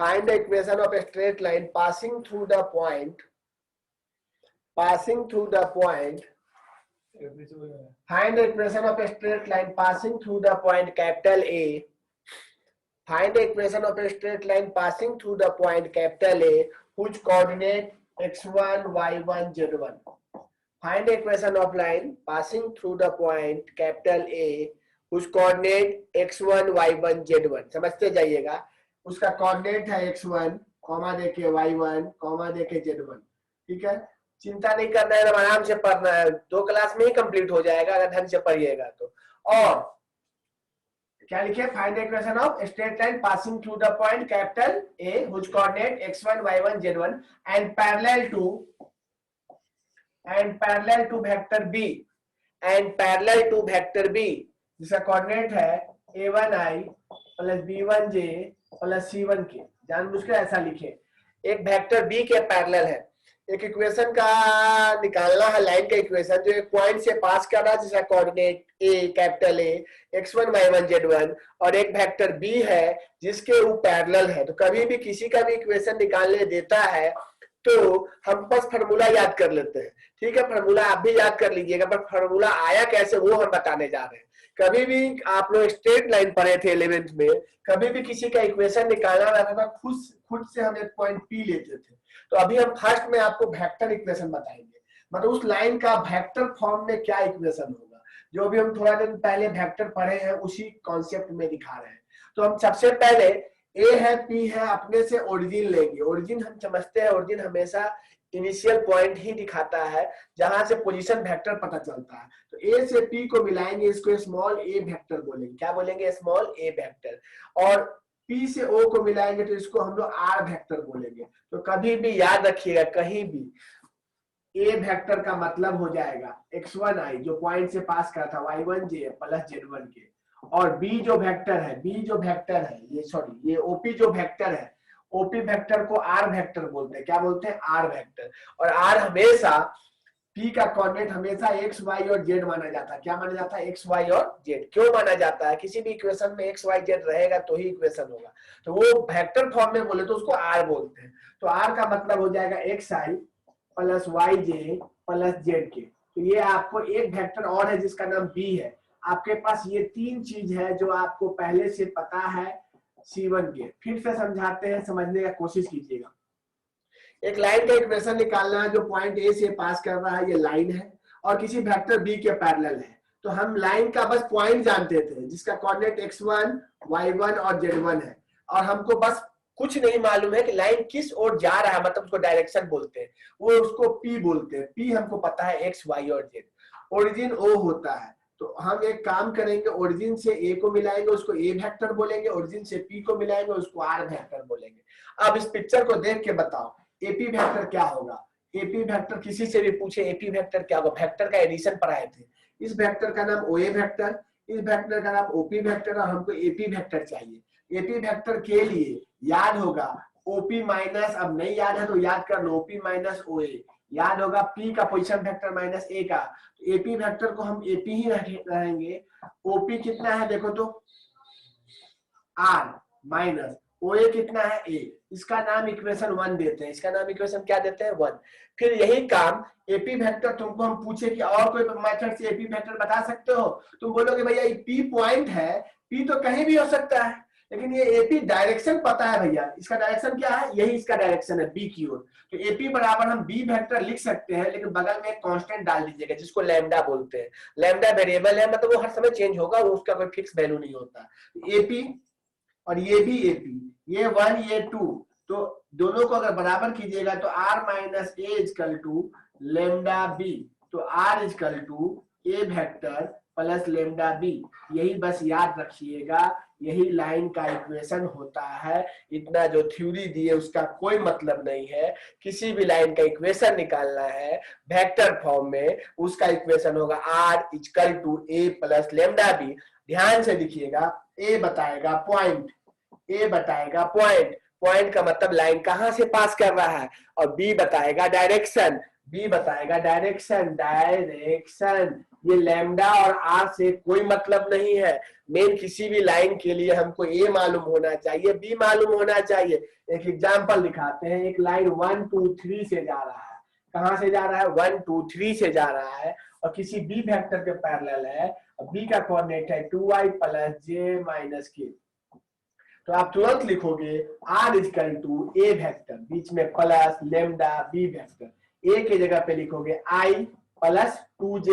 find the equation of a straight line passing through the point find the equation of a straight line passing through the point capital A. Find the equation of a straight line passing through the point capital A whose coordinate x1, y1, z1. Find the equation of line passing through the point capital A whose coordinate x1, y1, z1. समझते जाइएगा, उसका coordinate है x1, comma देके y1, comma देके z1. ठीक है, चिंता नहीं करना है, आराम से पढ़ना है, 2 क्लास में ही कंप्लीट हो जाएगा अगर ढंग से पढ़िएगा तो. और क्या लिखे? Find the equation of straight line passing through the point capital A which coordinate x1, y1, z1 and parallel to vector B जिसका कोऑर्डिनेट है a1i plus b1j plus c1k. जानबूझकर ऐसा लिखे, एक वेक्टर B के पैरेलल है. एक equation का निकालना है, लाइन का इक्वेशन जो एक पॉइंट से पास कर रहा है जिसका coordinate A capital A x1, y1, z1 और एक वेक्टर B है जिसके वो पैरेलल है. तो कभी भी किसी का भी इक्वेशन निकालने देता है तो हम बस फार्मूला याद कर लेते हैं. ठीक है, फार्मूला आप भी याद कर लीजिएगा, पर फार्मूला आया कैसे वो हम बताने जा रहे हैं. कभी भी आप लोग स्ट्रेट लाइन पढ़े थे 11th में, कभी भी किसी का इक्वेशन निकालना रहता था खुद से हम एक पॉइंट P लेते थे. तो अभी हम फर्स्ट में आपको वेक्टर इक्वेशन बताएंगे, मतलब उस लाइन का वेक्टर फॉर्म में क्या इक्वेशन होगा, जो भी हम थोड़ा दिन पहले वेक्टर पढ़े हैं उसी कॉन्सेप्ट में दिखा रहे हैं. तो हम सबसे पहले A है, P है, अपने से ओरिजिन लेंगे. ओरिजिन हम समझते हैं, ओरिजिन हमेशा इनिशियल पॉइंट ही दिखाता है जहां से पोजीशन वेक्टर पता चलता है. तो A से P को मिलाएंगे, इसको स्मॉल a वेक्टर बोलेंगे. क्या बोलेंगे? Small a vector. और P से O को मिलाएंगे तो इसको हम लोग R वेक्टर बोलेंगे. तो कभी भी याद रखिएगा, कहीं भी A वेक्टर का मतलब हो जाएगा x1i जो पॉइंट से पास कर था y1j प्लस z1k, और B जो वेक्टर है ये OP जो वेक्टर है, OP वेक्टर को R वेक्टर बोलते हैं. क्या बोलते हैं? R vector. और R हमेशा P का कोऑर्डिनेट हमेशा x, y और z माना जाता है. क्या माना जाता है? x, y और z. क्यों माना जाता है? किसी भी इक्वेशन में x, y, z रहेगा तो ही इक्वेशन होगा. तो वो वेक्टर फॉर्म में बोले तो उसको R बोलते हैं. तो R का मतलब हो जाएगा xi plus yj plus zk. तो ये आपको एक वेक्टर और है जिसका नाम B है. आपके पास ये 3 चीज है जो आपको पहले से पता है C1 के. फिर से समझाते हैं, समझने का कोशिश कीजिएगा. एक लाइन का इक्वेशन निकालना है जो पॉइंट A से पास कर रहा है, ये लाइन है, और किसी वेक्टर B के पैरेलल है. तो हम लाइन का बस पॉइंट जानते थे जिसका कोऑर्डिनेट x1, y1 और z1 है, और हमको बस कुछ नहीं मालूम है कि लाइन किस ओर जा रहा है, मतलब उसको डायरेक्शन बोलते हैं, वो उसको P बोलते हैं. P हमको पता है x, y और z. ओरिजिन O होता है. तो हम एक काम करेंगे, ओरिजिन से A को मिलाएंगे, उसको A वेक्टर बोलेंगे. ओरिजिन से P को मिलाएंगे, उसको R वेक्टर बोलेंगे. अब इस पिक्चर को देख के बताओ AP वेक्टर क्या होगा. AP वेक्टर किसी से भी पूछे AP वेक्टर क्या होगा, वेक्टर का एडिशन पढ़ाए थे. इस वेक्टर का नाम OA वेक्टर, इस वेक्टर का नाम OP वेक्टर, और हमको AP वेक्टर चाहिए. AP वेक्टर के लिए याद होगा OP माइनस, अब नहीं याद है तो याद कर लो, OP माइनस OA. याद होगा P का पोजीशन वेक्टर माइनस A का. तो AP वेक्टर को हम AP ही रहेंगे. OP कितना है देखो तो R माइनस OA कितना है A. इसका नाम इक्वेशन 1 देते हैं. इसका नाम इक्वेशन क्या देते हैं? 1. फिर यही काम AP वेक्टर तुमको हम पूछे कि और कोई मेथड से AP वेक्टर बता सकते हो, तुम बोलोगे भैया ये P पॉइंट है, P तो कहीं भी हो सकता है, लेकिन ये AP डायरेक्शन पता है भैया. इसका डायरेक्शन क्या है? यही इसका डायरेक्शन है B की ओर. तो AP बराबर हम B वेक्टर लिख सकते हैं, लेकिन बगल में एक कांस्टेंट डाल दीजिएगा जिसको लैम्डा बोलते हैं. लैम्डा वेरिएबल है, मतलब वो हर समय चेंज होगा, उसका कोई फिक्स वैल्यू नहीं होता. AP और ये भी AP, ये 1 ये 2, तो दोनों को अगर बराबर कीजिएगा तो R minus A equal to lambda B. तो R equal to A vector plus lambda B. यही बस याद रखिएगा, यही लाइन का इक्वेशन होता है. इतना जो थ्योरी दी है उसका कोई मतलब नहीं है. किसी भी लाइन का इक्वेशन निकालना है वेक्टर फॉर्म में, उसका इक्वेशन होगा R equal to A plus lambda B. ध्यान से लिखिएगा, A बताएगा पॉइंट, A बताएगा पॉइंट, पॉइंट का मतलब लाइन कहां से पास कर रहा है, और B बताएगा डायरेक्शन, B बताएगा डायरेक्शन, डायरेक्शन ये लैम्डा और आर से कोई मतलब नहीं है। मेन किसी भी लाइन के लिए हमको ए मालूम होना चाहिए, बी मालूम होना चाहिए। एक एग्जांपल दिखाते हैं। एक लाइन 1 2 3 से जा रहा है। कहां से जा रहा है? 1 2 3 से जा रहा है और किसी बी वेक्टर के पैरेलल है। बी का कोऑर्डिनेट है 2i प्लस जे माइनस के। तो आप तुरंत लिखोगे r equal to A vector, बीच में plus lambda B vector. A के जगह पे लिखोगे i plus 2j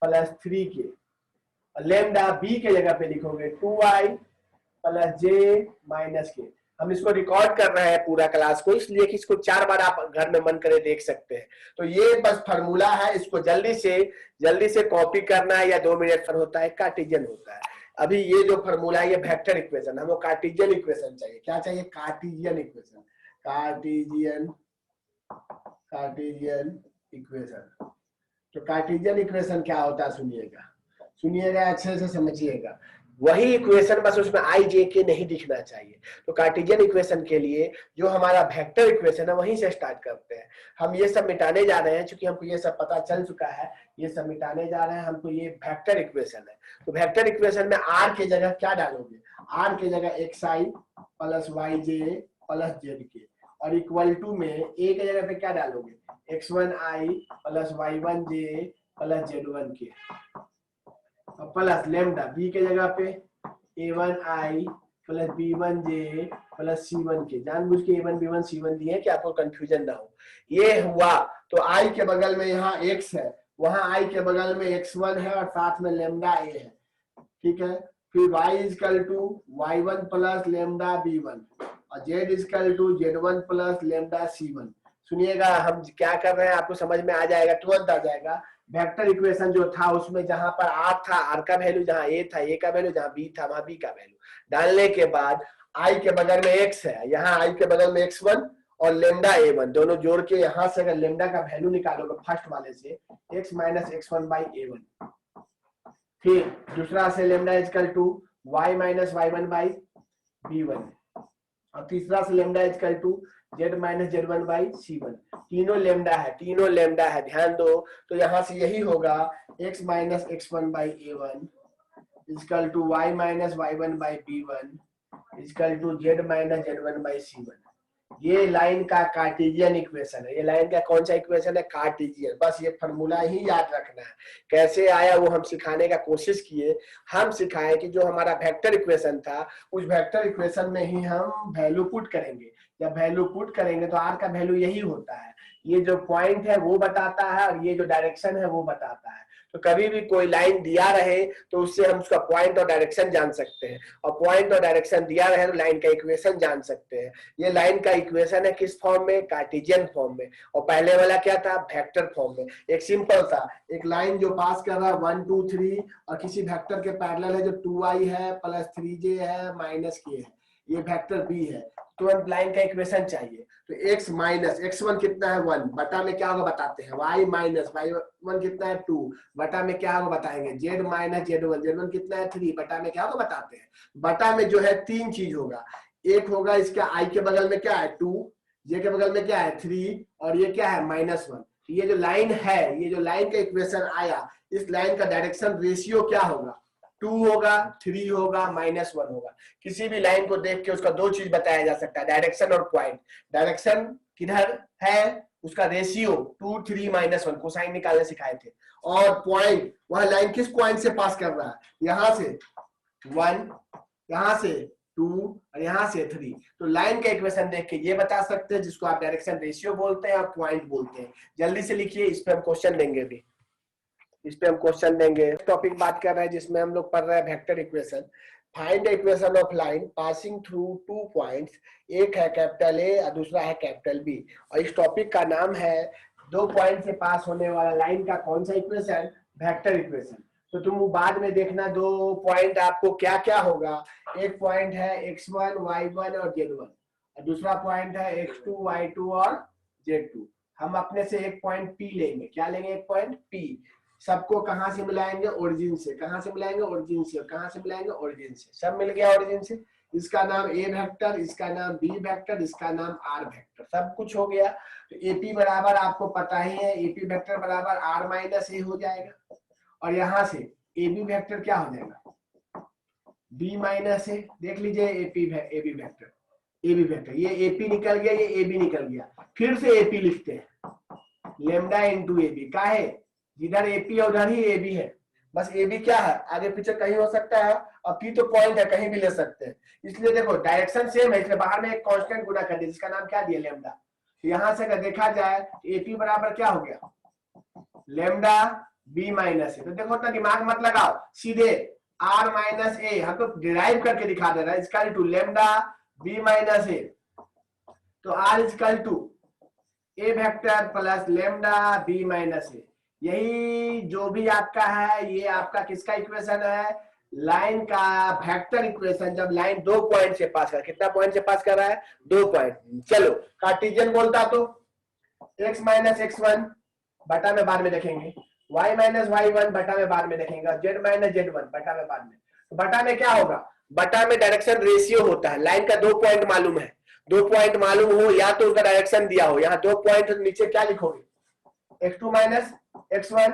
plus 3k। Lambda B के जगह पे लिखोगे 2i प्लस जे माइनस के। हम इसको रिकॉर्ड कर रहे हैं पूरा क्लास को, इसलिए कि इसको 4 बार आप घर में मन करे देख सकते हैं। तो ये बस फार्मूला है, इसको जल्दी से कॉपी करना है या 2 मिनट पर होता है, कार्टेशियन होता है। अभी ये जो फार्मूला है ये वेक्टर इक्वेशन, हमको कार्टेशियन इक्वेशन चाहिए। क्या चाहिए? Cartesian equation. Cartesian equation. तो कार्टेशियन इक्वेशन क्या होता है सुनिएगा अच्छे से समझिएगा। वही इक्वेशन, बस उसमें आई जे के नहीं दिखना चाहिए। तो कार्टेशियन इक्वेशन के लिए जो हमारा वेक्टर इक्वेशन है वहीं से स्टार्ट करते हैं। हम ये सब मिटाने जा रहे हैं, क्योंकि हमको ये सब पता चल चुका है। ये सब मिटाने जा रहे हैं, हमको ये वेक्टर इक्वेशन है। तो वेक्टर इक्वेशन में आर के जगह क्या डालोगे? आर के जगह xi plus yj plus zk और इक्वल टू में ए के जगह पे क्या डालोगे? x1i plus y1j plus z1k plus lambda B के जगह पे a1i plus b1j plus c1k। जानबूझ के a1 b1 c1 दिए कि आपको कंफ्यूजन ना हो। ये हुआ तो i के बगल में यहाँ x है, वहां i के बगल में x1 है और साथ में लेमडा a है। ठीक है, फिर y equal to y1 plus lambda b1 और z equal to z1 plus lambda c1। सुनिएगा हम क्या कर रहे हैं, आपको समझ में आ जाएगा, तुरंत आ जाएगा। वेक्टर इक्वेशन जो था उसमें जहां पर आर था, आर का वैल्यू, जहां ए था ए का वैल्यू, जहां बी था वहां बी का वैल्यू डालने के बाद आई के बगल में एक्स है, यहाँ आई के बगल में x1 और लेमडा a1 दोनों जोड़ के यहां से अगर लेमडा का वैल्यू निकालोगे फर्स्ट वाले से x minus x1 by a1। फिर दूसरा से lambda equal to y minus y1 by b1 और तीसरा से lambda equal to z minus z1 by c1। तीनों लेमडा है ध्यान दो। तो यहां से यही होगा x minus x1 by a1 equal to y minus y1 by b1 equal to z minus z1 by c1। ये लाइन का कार्टेशियन इक्वेशन है। ये लाइन का कौन सा इक्वेशन है? कार्टेशियन। बस ये फार्मूला ही याद रखना है। कैसे आया वो हम सिखाने का कोशिश किए। हम सिखाए कि जो हमारा वेक्टर इक्वेशन था उस वेक्टर इक्वेशन में ही हम वैल्यू पुट करेंगे। जब वैल्यू पुट करेंगे तो आर का वैल्यू यही होता है। ये जो पॉइंट है वो बताता है और ये जो डायरेक्शन है वो बताता है। तो कभी भी कोई लाइन दिया रहे तो उससे हम उसका पॉइंट और डायरेक्शन जान सकते हैं, और पॉइंट और डायरेक्शन दिया रहे तो लाइन का इक्वेशन जान सकते हैं। ये लाइन का इक्वेशन है किस फॉर्म में? कार्टेशियन फॉर्म में। और पहले वाला क्या था? वेक्टर फॉर्म में। एक सिंपल था, एक लाइन जो पास कर रहा है 1 2 3 और किसी वेक्टर के पैरेलल है जो 2i है प्लस 3j है माइनस k है, ये वेक्टर b है। तुरंत लाइन का इक्वेशन चाहिए। तो x माइनस x1 कितना है? 1 बटा में क्या होगा बताते हैं। y माइनस y1 कितना है? 2 बटा में क्या होगा बताएंगे। z माइनस z1 कितना है? 3 बटा में क्या होगा बताते हैं। बटा में जो है 3 चीज होगा। एक होगा इसका i के बगल में क्या है? 2, j के बगल में क्या है? 3 और ये क्या है? -1। ये जो लाइन है, ये जो लाइन का इक्वेशन आया, इस लाइन का डायरेक्शन रेशियो क्या होगा? 2 होगा, 3 होगा, -1 होगा। किसी भी लाइन को देख के उसका दो चीज बताया जा सकता है, डायरेक्शन और पॉइंट। डायरेक्शन किधर है उसका रेशियो 2 3 -1 कोसाइन निकालने सिखाए थे। और पॉइंट, वह लाइन किस पॉइंट से पास कर रहा है? यहां से 1, यहां से 2 और यहां से 3। तो लाइन का इक्वेशन देख के ये बता सकते हैं, जिसको आप डायरेक्शन रेशियो बोलते हैं और पॉइंट बोलते हैं। जल्दी से लिखिए, इस पे हम क्वेश्चन देंगे भी, इस पे हम क्वेश्चन देंगे। टॉपिक बात कर रहे हैं जिसमें हम लोग पढ़ रहे हैं vector equation. Find the equation of line passing through 2 points. एक है कैपिटल ए और दूसरा है कैपिटल बी। और इस टॉपिक का नाम है 2 पॉइंट से पास होने वाला लाइन का कौन सा इक्वेशन? Vector equation. तो तुम बाद में देखना 2 पॉइंट आपको क्या क्या होगा। एक पॉइंट है x1 y1 और z1 और दूसरा पॉइंट है x2 y2 और z2। हम अपने से एक पॉइंट p लेंगे। क्या लेंगे? एक पॉइंट p। सबको कहां से मिलाएंगे? ओरिजिन से। कहां से मिलाएंगे? ओरिजिन से। कहां से मिलाएंगे? ओरिजिन से। सब मिल गया ओरिजिन से। इसका नाम ए वेक्टर, इसका नाम बी वेक्टर, इसका नाम आर वेक्टर, सब कुछ हो गया। तो एपी बराबर आपको पता ही है, एपी वेक्टर बराबर आर माइनस ए हो जाएगा। और यहां से ए बी वेक्टर क्या हो जाएगा, बी माइनस ए, देख लीजिए AP AB vector, A B vector, ये एपी निकल गया, ये ए बी निकल गया, फिर से एपी लिखते हैं, लेमडा इंटू ए बी, का है जिधर एपी है उधर ही ए बी है, बस ए बी क्या है आगे पीछे कहीं हो सकता है, और पी तो पॉइंट है कहीं भी ले सकते हैं, इसलिए देखो डायरेक्शन सेम है, इसलिए बाहर में एक कांस्टेंट गुना कर दिया जिसका नाम क्या दिया, लेमडा। यहां से अगर देखा जाए एपी बराबर क्या हो गया, लेमडा बी माइनस ए। तो देखो तो दिमाग मत लगाओ, सीधे आर माइनस ए, हम तो डिराइव करके दिखा दे रहा है, इसका to lambda b minus a, तो r equal to A vector plus lambda b minus a. यही जो भी आपका है, ये आपका किसका इक्वेशन है, लाइन का वेक्टर इक्वेशन, जब लाइन 2 पॉइंट से पास कर, कितना पॉइंट से पास कर रहा है, 2 पॉइंट। चलो कार्टेशियन बोलता तो x माइनस x1 बटा में बाद में देखेंगे, y माइनस y1 बटा में बाद में देखेंगे, z माइनस z1 बटा में बाद में। तो बटा में क्या होगा, बटा में डायरेक्शन रेशियो होता है, लाइन का 2 पॉइंट मालूम है, 2 पॉइंट मालूम हो या तो उसका डायरेक्शन दिया हो, यहाँ 2 पॉइंट नीचे क्या लिखोगे, x2 minus x1,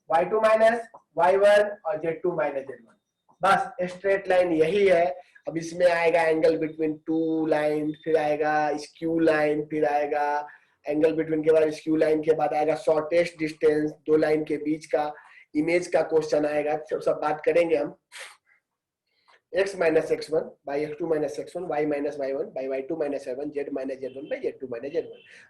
y2 minus y1 और z2 माइनस z1, बस स्ट्रेट लाइन यही है। अब इसमें आएगा एंगल बिटवीन टू लाइन, फिर आएगा स्क्यू लाइन, फिर आएगा एंगल बिटवीन के बाद स्क्यू लाइन के बाद आएगा शॉर्टेस्ट डिस्टेंस, 2 लाइन के बीच का इमेज का क्वेश्चन आएगा, सब बात करेंगे हम। x minus x1 by x2 minus x1, y minus y1 by y2 minus y1, z minus z1 by z2 minus z1।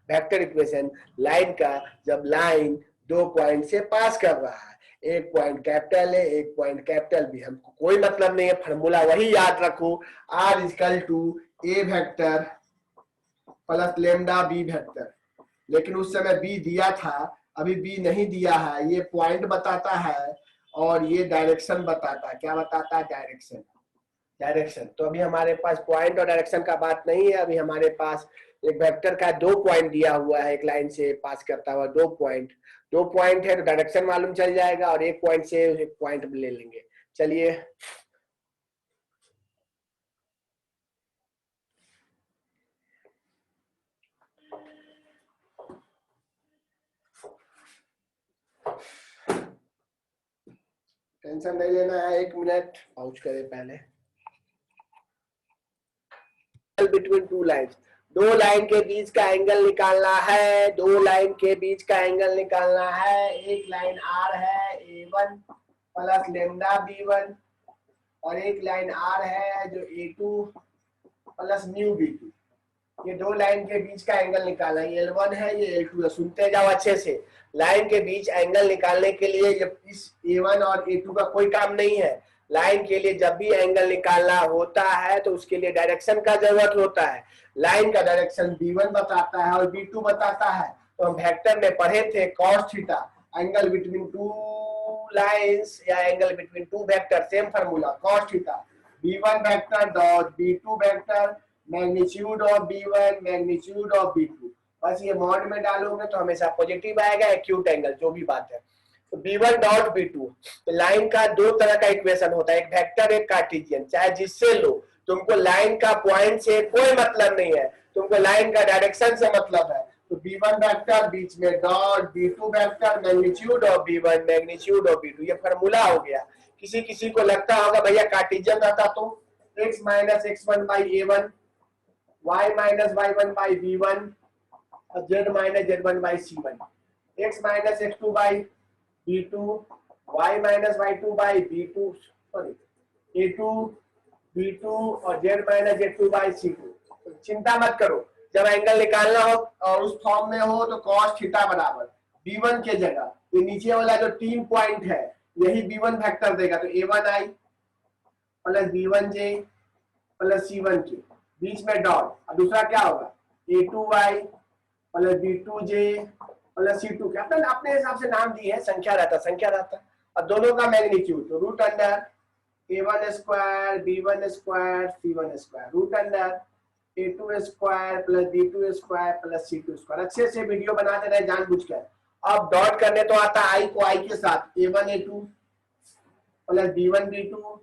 Vector equation line का, जब लाइन 2 पॉइंट से पास कर रहा है, एक पॉइंट कैपिटल है, एक पॉइंट कैपिटल भी, हमको कोई मतलब नहीं है, फॉर्मूला वही याद रखो, r equal to A vector plus lambda B vector. लेकिन उस समय बी दिया था, अभी बी नहीं दिया है, ये पॉइंट बताता है और ये डायरेक्शन बताता है, क्या बताता है, डायरेक्शन, डायरेक्शन। तो अभी हमारे पास पॉइंट और डायरेक्शन का बात नहीं है, अभी हमारे पास एक वेक्टर का 2 पॉइंट दिया हुआ है, एक लाइन से पास करता हुआ 2 पॉइंट, 2 पॉइंट है तो डायरेक्शन मालूम चल जाएगा, और एक पॉइंट से एक पॉइंट ले लेंगे। चलिए टेंशन नहीं लेना है, 1 मिनट पाउच करें पहले। बिटवीन टू लाइन्स, 2 लाइन के बीच का एंगल निकालना है, 2 लाइन के बीच का एंगल निकालना है। एक लाइन R है A1 प्लस लेमडा B1 और एक लाइन R है जो A2 प्लस म्यू B2। ये 2 लाइन के बीच का एंगल निकालना है, ये L1 है, ये L2 है। सुनते जाओ अच्छे से, लाइन के बीच एंगल निकालने के लिए जब इस A1 और A2 का कोई काम नहीं है, लाइन के लिए जब भी एंगल निकालना होता है तो उसके लिए डायरेक्शन का जरूरत होता है। लाइन का डायरेक्शन B1 बताता है और B2 बताता है, तो हम वेक्टर में पढ़े थे cos theta, angle between 2 lines या angle between 2 vector, same formula cos theta, B1 vector dot B2 vector magnitude of B1 magnitude of B2। बस ये मॉड में डालोगे तो हमेशा पॉजिटिव आएगा, एक्यूट एंगल जो भी बात है। तो B1 डॉट B2, तो लाइन का 2 तरह का इक्वेशन होता है, एक वेक्टर एक कार्टेशियन, चाहे जिससे लो, तुमको लाइन का पॉइंट से कोई मतलब नहीं है, तुमको लाइन का डायरेक्शन से मतलब है। तो B1 वेक्टर बीच में dot B2 vector magnitude of B1 magnitude of B2, ये फार्मूला हो गया। किसी किसी को लगता होगा भैया कार्टेशियन रहता तो x minus x1 by A1, y minus y1 by B1 और z minus z1 by C1, x minus x2 by B2, y minus y2 by B2, sorry A2 B2 और z minus z2 by C2। तो चिंता मत करो, जब angle निकालना हो और उस फॉर्म में हो तो cos थीटा बराबर B1 के जगह ये नीचे वाला जो 3 पॉइंट है यही B1 वेक्टर देगा, तो A1i plus B1j plus C1 के बीच में डॉट, और दूसरा क्या होगा A2y plus B2j plus C2 के, अपने हिसाब से नाम दिए हैं, संख्या रहता, और दोनों का मैग्नीट्यूड, तो root under A1 square B1 square C1 square root under A2 square plus B2 square plus C2 square. अच्छे से वीडियो बनाते रहे जानबूझकर। अब डॉट करने तो आता है, आई को आई के साथ A1 A2 plus B1 B2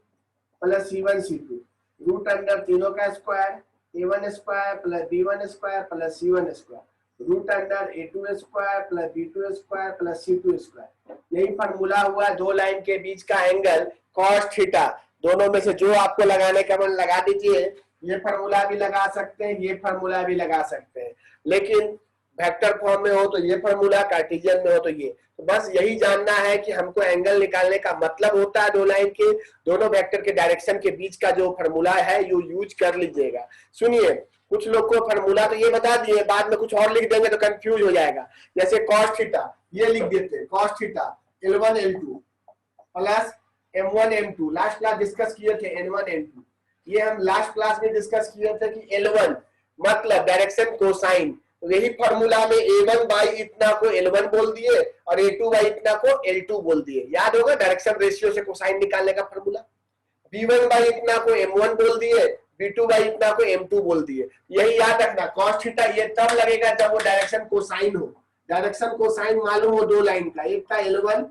plus C1 C2 root under तीनों का square A1 square plus B1 square plus C1 square. Root under a2 square plus b2 square plus c2 square. यही फॉर्मूला हुआ दो लाइन के बीच का angle cos theta. दोनों में से जो आपको लगाने का मन लगा दीजिए। ये फॉर्मूला भी लगा सकते हैं, ये फॉर्मूला भी लगा सकते हैं, लेकिन वेक्टर फॉर्म में हो तो ये फॉर्मूला, कार्टेशियन में हो तो ये। तो बस यही जानना है कि हमको एंगल निकालने का मतलब होता है दो लाइन के दोनों वेक्टर के डायरेक्शन के बीच का जो फॉर्मूला है ये यूज कर लीजिएगा। सुनिए, कुछ लोग को फॉर्मूला तो ये बता दिए, बाद में कुछ और लिख देंगे तो कंफ्यूज हो जाएगा। जैसे कॉस थीटा ये लिख देते हैं, cos theta L1 L2 plus M1 M2। Last class discuss किए थे N1 N2। ये हम लास्ट क्लास में डिस्कस किए थे कि L1 मतलब डायरेक्शन कोसाइन। तो यही फॉर्मूला में A1 बाई इतना को L1 बोल दिए और A2 बाई इतना को L2 बोल दिए। याद होगा डायरेक्शन रेशियो से कोसाइन निकालने का फॉर्मूला। B1 बाई इतना को M1 बोल दिए, B2 बाई इतना को M2 बोल दिए। यही याद रखना, कॉस थीटा ये तब लगेगा जब वो डायरेक्शन कोसाइन हो। डायरेक्शन कोसाइन मालूम हो दो लाइन का, एक का L1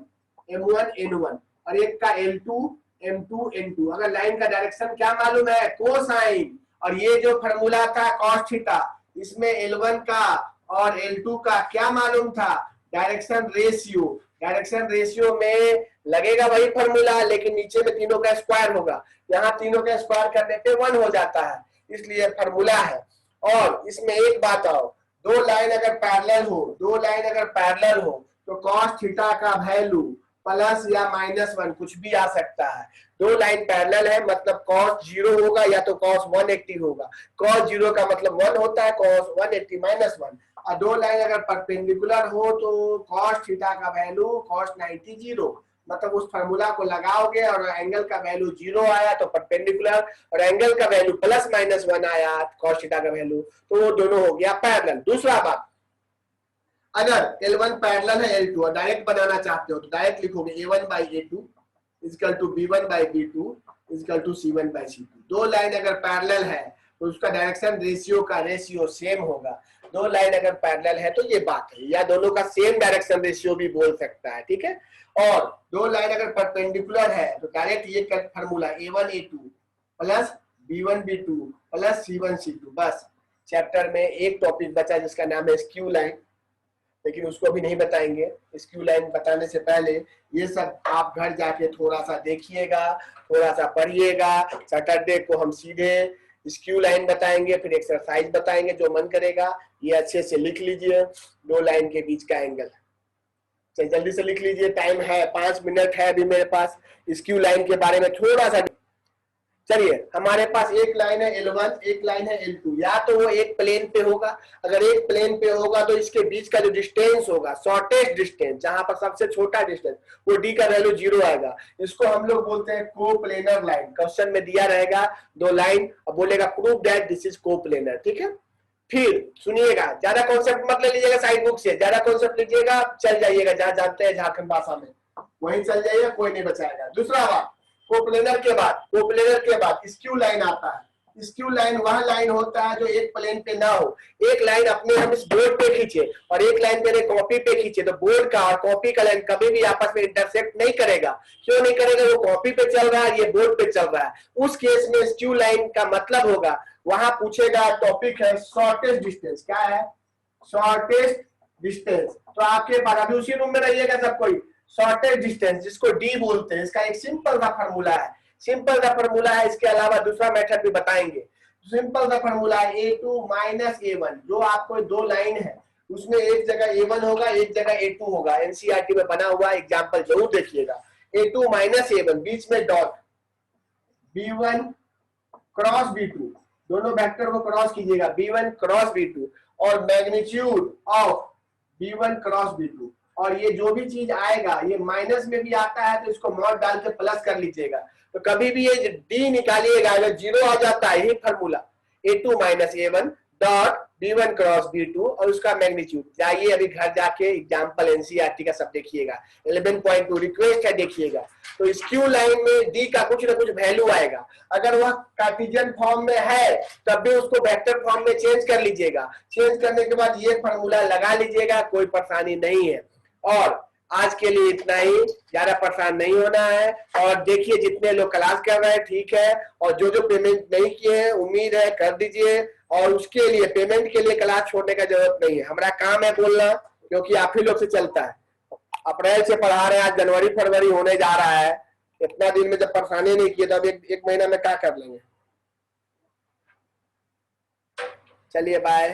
M1 N1 और एक का L2 M2 N2। अगर लाइन का डायरेक्शन क्या मालूम है, कोसाइन, और ये जो फॉर्मूला था कॉस थीटा इसमें L1 का और L2 का क्या मालूम था, डायरेक्शन रेशियो। डायरेक्शन रेशियो में लगेगा वही फॉर्मूला, लेकिन नीचे में तीनों का स्क्वायर होगा। यहाँ तीनों का स्क्वायर करने पे 1 हो जाता है, इसलिए फॉर्मूला है। और इसमें एक बात आओ, दो लाइन अगर पैरेलल हो, दो लाइन अगर पैरेलल हो तो कॉस थीटा का वैल्यू प्लस या -1 कुछ भी आ सकता है। दो लाइन पैरेलल है मतलब cos 0 होगा या तो cos 180 होगा। cos 0 का मतलब 1 होता है, cos 180 -1। और दो लाइन अगर परपेंडिकुलर हो तो cos थीटा का वैल्यू cos 90 0। मतलब उस फार्मूला को लगाओगे और एंगल का वैल्यू 0 आया तो परपेंडिकुलर, और एंगल का वैल्यू +-1 आया cos थीटा का वैल्यू, तो वो दोनों हो गया पैरेलल। दूसरा बात, अगर L1 पैरेलल है L2 और डायरेक्ट बनाना चाहते हो तो डायरेक्ट लिखोगे A1 by A2 equal to B1 by B2 equal to C1 by C2। दो लाइन अगर पैरेलल है तो उसका डायरेक्शन रेशियो का रेशियो सेम होगा। दो लाइन अगर पैरेलल है तो ये बात है, या दोनों का सेम डायरेक्शन रेशियो भी बोल सकता है, ठीक है। और दो लाइन अगर परपेंडिकुलर है तो डायरेक्ट ये formula A1 A2 plus B1 B2 plus C1 C2। बस चैप्टर में एक टॉपिक बचा जिसका नाम है स्क्यू लाइन, लेकिन उसको भी नहीं बताएंगे। स्क्यू लाइन बताने से पहले ये सब आप घर जाके थोड़ा सा देखिएगा, थोड़ा सा पढ़िएगा। सैटरडे को हम सीधे स्क्यू लाइन बताएंगे, फिर एक्सरसाइज बताएंगे, जो मन करेगा ये अच्छे से लिख लीजिए। दो लाइन के बीच का एंगल, चलिए जल्दी से लिख लीजिए, टाइम है 5 मिनट है अभी मेरे पास। स्क्यू लाइन के बारे में थोड़ा सा चलिए, हमारे पास एक लाइन है L1, एक लाइन है L2। या तो वो एक प्लेन पे होगा, अगर एक प्लेन पे होगा तो इसके बीच का जो डिस्टेंस होगा, शॉर्टेस्ट डिस्टेंस, जहां पर सबसे छोटा डिस्टेंस, वो D का वैल्यू 0 आएगा। इसको हम लोग बोलते हैं कोप्लेनर लाइन। क्वेश्चन में दिया रहेगा दो लाइन और बोलेगा prove that this is coplanar, ठीक है। फिर सुनिएगा, ज्यादा कॉन्सेप्ट मत ले लीजिएगा साइड बुक से, ज्यादा कॉन्सेप्ट लीजिएगा चल जाइएगा जहां जानते हैं झारखंड भाषा में, वहीं चल जाइएगा, कोई नहीं बचाएगा। दूसरा बात, कोप्लेनर के बाद स्क्यू लाइन आता है। स्क्यू लाइन वह लाइन होता है जो एक प्लेन पे ना हो। एक लाइन अपने हम इस बोर्ड पे खींचे और एक लाइन मेरे कॉपी पे खींचे तो बोर्ड का और कॉपी का लाइन कभी भी आपस में इंटरसेक्ट नहीं करेगा। क्यों नहीं करेगा, वो कॉपी पे चल रहा है, ये बोर्ड पे चल रहा है। उस केस में स्क्यू लाइन का मतलब होगा, वहां पूछेगा, टॉपिक है शॉर्टेस्ट डिस्टेंस। क्या है, शॉर्टेस्ट डिस्टेंस। तो आपके पास अभी उसी रूम में रहिएगा सब कोई, शॉर्टेस्ट डिस्टेंस जिसको D बोलते हैं, इसका एक सिंपल सा फॉर्मूला है, सिंपल सा फॉर्मूला है। इसके अलावा दूसरा मेथड भी बताएंगे। सिंपल सा फॉर्मूला है A2 माइनस A1। जो आपको दो लाइन है उसमें एक जगह A1 होगा, एक जगह A2 होगा। NCERT में बना हुआ एग्जांपल जरूर देखिएगा। A2 माइनस A1, बीच में डॉट, B1 क्रॉस B2, दोनों वेक्टर को क्रॉस कीजिएगा, B1 क्रॉस B2, और magnitude of B1 cross B2। और ये जो भी चीज आएगा ये माइनस में भी आता है तो इसको मॉड डाल के प्लस कर लीजिएगा। तो कभी भी ये D निकालिएगा, अगर 0 आ जाता है, यही formula A2 minus A1 dot B1 cross B2 और उसका मैग्नीट्यूड। जाइए अभी घर जाके एग्जांपल NCERT का सब देखिएगा, 11.2 रिक्वेस्ट है, देखिएगा। तो स्क्यू लाइन में D का कुछ ना कुछ वैल्यू आएगा। अगर वह कार्टेशियन फॉर्म में है तब भी उसको वेक्टर फॉर्म में चेंज कर लीजिएगा। चेंज करने के बाद ये फॉर्मूला लगा लीजिएगा, कोई परेशानी नहीं है। और आज के लिए इतना ही, ज्यादा परेशान नहीं होना है। और देखिए जितने लोग क्लास कर रहे हैं ठीक है, और जो जो पेमेंट नहीं किए हैं उम्मीद है कर दीजिए। और उसके लिए पेमेंट के लिए क्लास छोड़ने का जरूरत नहीं है। हमारा काम है बोलना, क्योंकि आप ही लोग से चलता है। अप्रैल से पढ़ा रहे हैं, आज जनवरी फरवरी होने जा रहा है। इतना दिन में जब परेशानी नहीं किए तो अब एक महीना में क्या कर लेंगे। चलिए बाय।